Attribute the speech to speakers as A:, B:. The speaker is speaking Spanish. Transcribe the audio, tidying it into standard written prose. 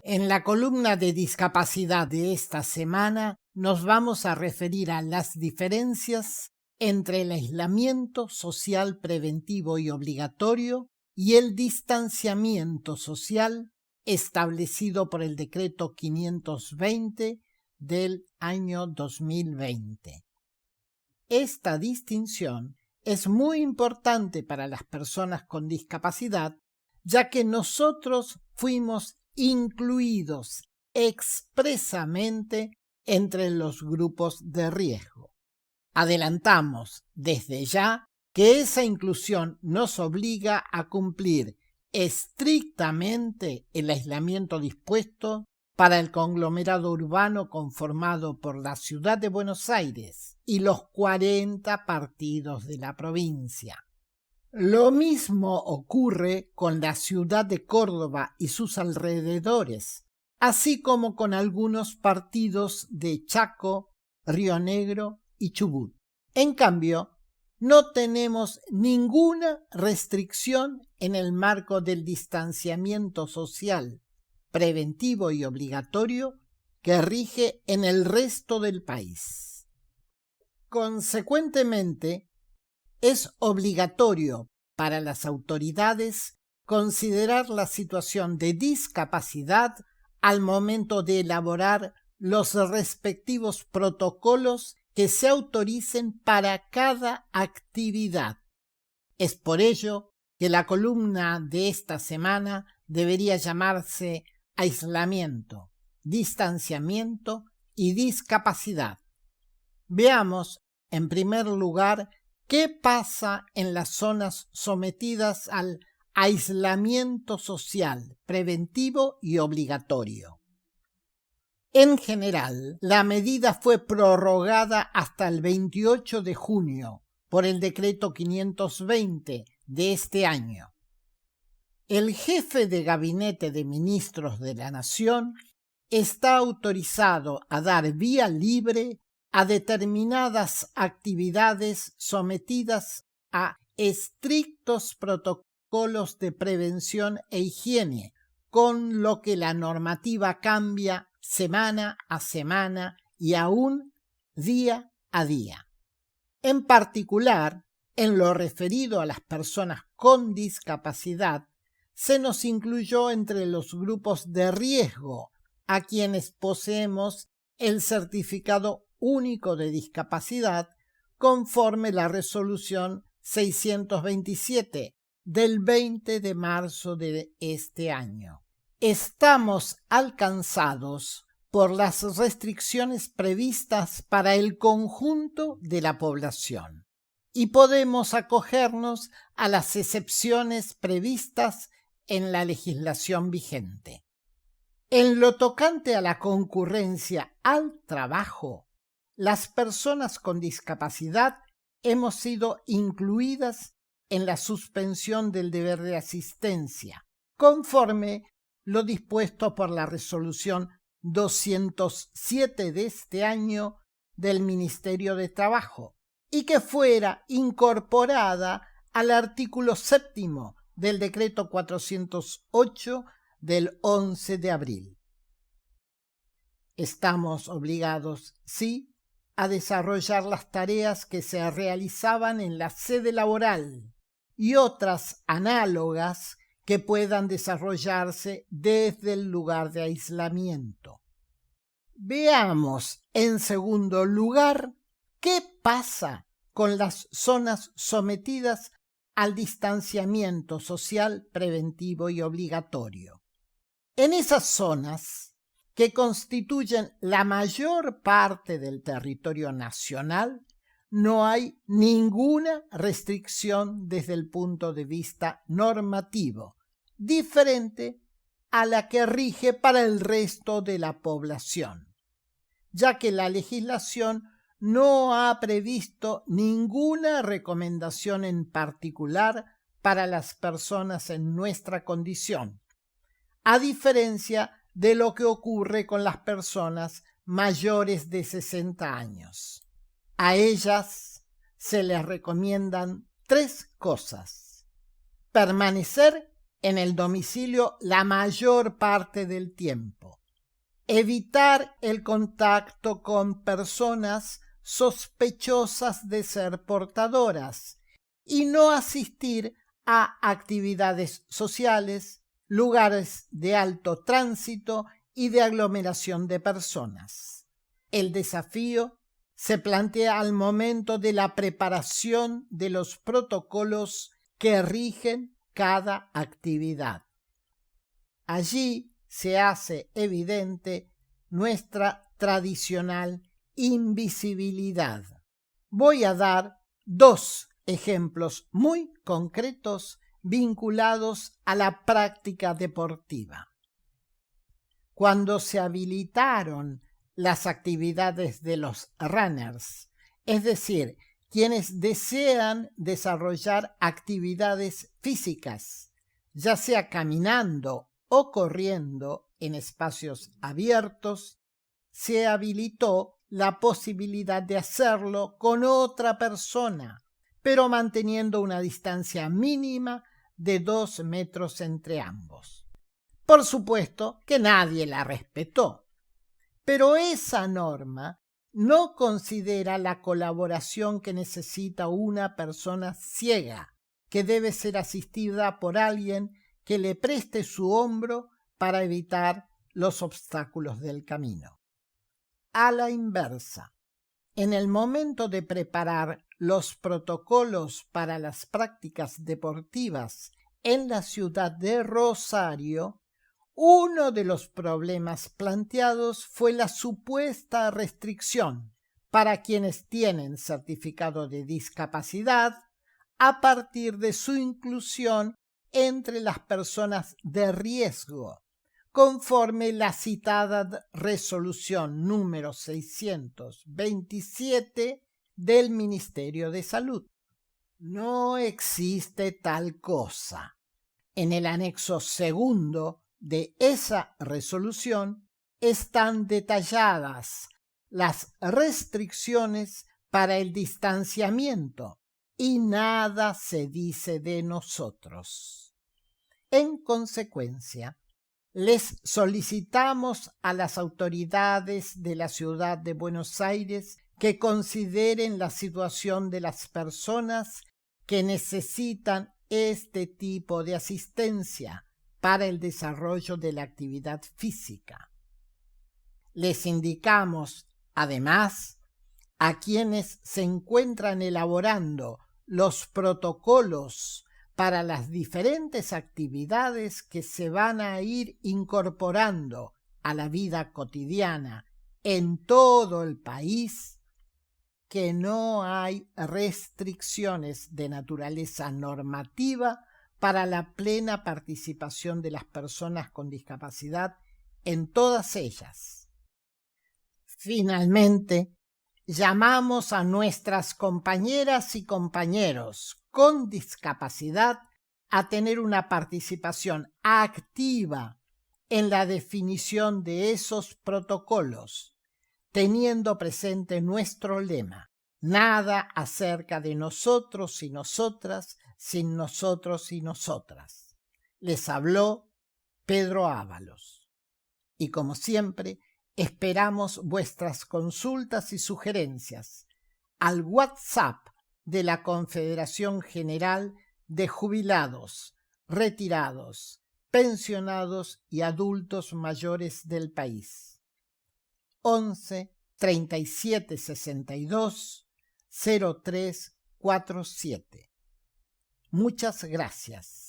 A: En la columna de discapacidad de esta semana nos vamos a referir a las diferencias entre el aislamiento social preventivo y obligatorio y el distanciamiento social establecido por el decreto 520 del año 2020. Esta distinción es muy importante para las personas con discapacidad, ya que nosotros fuimos incluidos expresamente entre los grupos de riesgo. Adelantamos desde ya que esa inclusión nos obliga a cumplir estrictamente el aislamiento dispuesto para el conglomerado urbano conformado por la ciudad de Buenos Aires y los 40 partidos de la provincia. Lo mismo ocurre con la ciudad de Córdoba y sus alrededores, así como con algunos partidos de Chaco, Río Negro y Chubut. En cambio, no tenemos ninguna restricción en el marco del distanciamiento social preventivo y obligatorio que rige en el resto del país. Consecuentemente, es obligatorio para las autoridades considerar la situación de discapacidad al momento de elaborar los respectivos protocolos que se autoricen para cada actividad. Es por ello que la columna de esta semana debería llamarse aislamiento, distanciamiento y discapacidad. Veamos, en primer lugar, ¿qué pasa en las zonas sometidas al aislamiento social preventivo y obligatorio? En general, la medida fue prorrogada hasta el 28 de junio por el decreto 520 de este año. El jefe de gabinete de ministros de la Nación está autorizado a dar vía libre a determinadas actividades sometidas a estrictos protocolos de prevención e higiene, con lo que la normativa cambia semana a semana y aún día a día. En particular, en lo referido a las personas con discapacidad, se nos incluyó entre los grupos de riesgo a quienes poseemos el certificado único de discapacidad conforme la resolución 627 del 20 de marzo de este año. Estamos alcanzados por las restricciones previstas para el conjunto de la población y podemos acogernos a las excepciones previstas en la legislación vigente. En lo tocante a la concurrencia al trabajo, las personas con discapacidad hemos sido incluidas en la suspensión del deber de asistencia, conforme lo dispuesto por la resolución 207 de este año del Ministerio de Trabajo, y que fuera incorporada al artículo 7º del decreto 408 del 11 de abril. Estamos obligados, sí, a desarrollar las tareas que se realizaban en la sede laboral y otras análogas que puedan desarrollarse desde el lugar de aislamiento. Veamos, en segundo lugar, qué pasa con las zonas sometidas al distanciamiento social preventivo y obligatorio. En esas zonas, que constituyen la mayor parte del territorio nacional, no hay ninguna restricción desde el punto de vista normativo, diferente a la que rige para el resto de la población, ya que la legislación no ha previsto ninguna recomendación en particular para las personas en nuestra condición, a diferencia de lo que ocurre con las personas mayores de 60 años. A ellas se les recomiendan 3 cosas: permanecer en el domicilio la mayor parte del tiempo. Evitar el contacto con personas sospechosas de ser portadoras y no asistir a actividades sociales, lugares de alto tránsito y de aglomeración de personas. El desafío se plantea al momento de la preparación de los protocolos que rigen cada actividad. Allí se hace evidente nuestra tradicional invisibilidad. Voy a dar 2 ejemplos muy concretos vinculados a la práctica deportiva. Cuando se habilitaron las actividades de los runners, es decir, quienes desean desarrollar actividades físicas, ya sea caminando o corriendo en espacios abiertos, se habilitó la posibilidad de hacerlo con otra persona, pero manteniendo una distancia mínima de 2 metros entre ambos. Por supuesto que nadie la respetó, pero esa norma no considera la colaboración que necesita una persona ciega, que debe ser asistida por alguien que le preste su hombro para evitar los obstáculos del camino. A la inversa, en el momento de preparar los protocolos para las prácticas deportivas en la ciudad de Rosario, uno de los problemas planteados fue la supuesta restricción para quienes tienen certificado de discapacidad a partir de su inclusión entre las personas de riesgo, conforme la citada resolución número 627 del Ministerio de Salud. No existe tal cosa. En el anexo segundo de esa resolución están detalladas las restricciones para el distanciamiento y nada se dice de nosotros. En consecuencia, les solicitamos a las autoridades de la ciudad de Buenos Aires que consideren la situación de las personas que necesitan este tipo de asistencia para el desarrollo de la actividad física. Les indicamos, además, a quienes se encuentran elaborando los protocolos para las diferentes actividades que se van a ir incorporando a la vida cotidiana en todo el país, que no hay restricciones de naturaleza normativa para la plena participación de las personas con discapacidad en todas ellas. Finalmente, llamamos a nuestras compañeras y compañeros con discapacidad a tener una participación activa en la definición de esos protocolos, teniendo presente nuestro lema: nada acerca de nosotros y nosotras sin nosotros y nosotras. Les habló Pedro Ábalos. Y como siempre, esperamos vuestras consultas y sugerencias al WhatsApp de la Confederación General de Jubilados, Retirados, Pensionados y Adultos Mayores del país. 11 37 62 03 47. Muchas gracias.